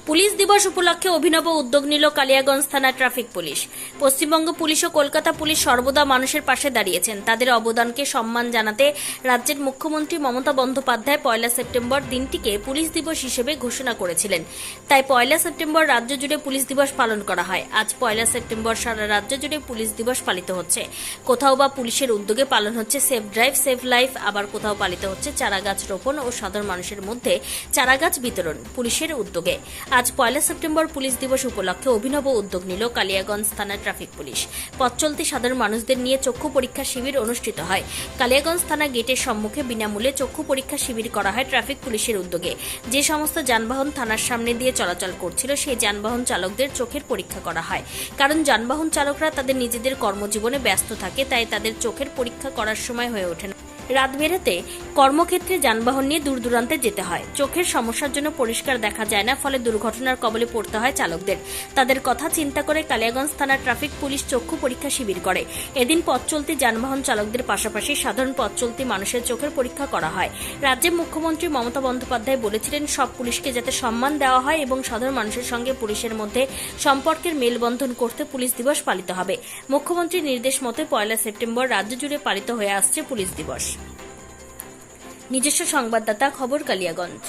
Police দিবস উপলক্ষে অভিনব উদ্যোগ নিল কালিয়াগঞ্জ থানা ট্রাফিক পুলিশ। পশ্চিমবঙ্গ পুলিশ ও কলকাতা পুলিশ সর্বদা মানুষের পাশে দাঁড়িয়েছেন। তাদের অবদানকে সম্মান জানাতে রাজ্যের মুখ্যমন্ত্রী মমতা বন্দ্যোপাধ্যায় 1 সেপ্টেম্বর দিনটিকে পুলিশ দিবস হিসেবে ঘোষণা করেছিলেন। তাই 1 সেপ্টেম্বর রাজ্য জুড়ে পুলিশ দিবস পালন করা হয়। আজ 1 সেপ্টেম্বর সারা রাজ্য জুড়ে পুলিশ দিবস পালিত হচ্ছে। কোথাও বা পুলিশের উদ্যোগে পালন হচ্ছে সেফ ড্রাইভ সেভ লাইফ, আবার কোথাও পালিত হচ্ছে চারাগাছ রোপণ ও সাধারণ মানুষের মধ্যে চারাগাছ বিতরণ পুলিশের উদ্যোগে। আজ 1 সেপ্টেম্বর পুলিশ দিবস উপলক্ষে অভিনব উদ্যোগ নিল কালিয়াগঞ্জ থানা ট্রাফিক পুলিশ। পথ চলতি সাধারণ মানুষদের নিয়ে চক্ষু পরীক্ষা শিবির অনুষ্ঠিত হয়। কালিয়াগঞ্জ থানা গেটের সম্মুখে বিনামূল্যে চক্ষু পরীক্ষা শিবির করা হয় ট্রাফিক পুলিশের উদ্যোগে। যে সমস্ত যানবাহন থানার সামনে দিয়ে চলাচল করছিল সেই যানবাহন চালকদের চোখের পরীক্ষা করা হয়। কারণ যানবাহন চালকরা তাদের নিজেদের কর্মজীবনে ব্যস্ত থাকে, তাই তাদের চোখের পরীক্ষা করার সময় হয়ে ওঠে না। রাত বেরাতে কর্মক্ষেত্রে যানবাহন নিয়ে দূর দূরান্তে যেতে হয়। চোখের সমস্যার জন্য পরিষ্কার দেখা যায় না, ফলে দুর্ঘটনার কবলে পড়তে হয় চালকদের। তাদের কথা চিন্তা করে কালিয়াগঞ্জ থানা ট্রাফিক পুলিশ চক্ষু পরীক্ষা শিবির করে। এদিন পথ চলতি যানবাহন চালকদের পাশাপাশি সাধারণ পথ চলতি মানুষের চোখের পরীক্ষা করা হয়। রাজ্যের মুখ্যমন্ত্রী মমতা বন্দ্যোপাধ্যায় বলেছিলেন, সব পুলিশকে যাতে সম্মান দেওয়া হয় এবং সাধারণ মানুষের সঙ্গে পুলিশের মধ্যে সম্পর্কের মেলবন্ধন করতে পুলিশ দিবস পালিত হবে। মুখ্যমন্ত্রীর নির্দেশ মতে 1 সেপ্টেম্বর রাজ্য জুড়ে পালিত হয়ে আসছে পুলিশ দিবস। নিজস্ব সংবাদদাতা, খবর কালিয়াগঞ্জ।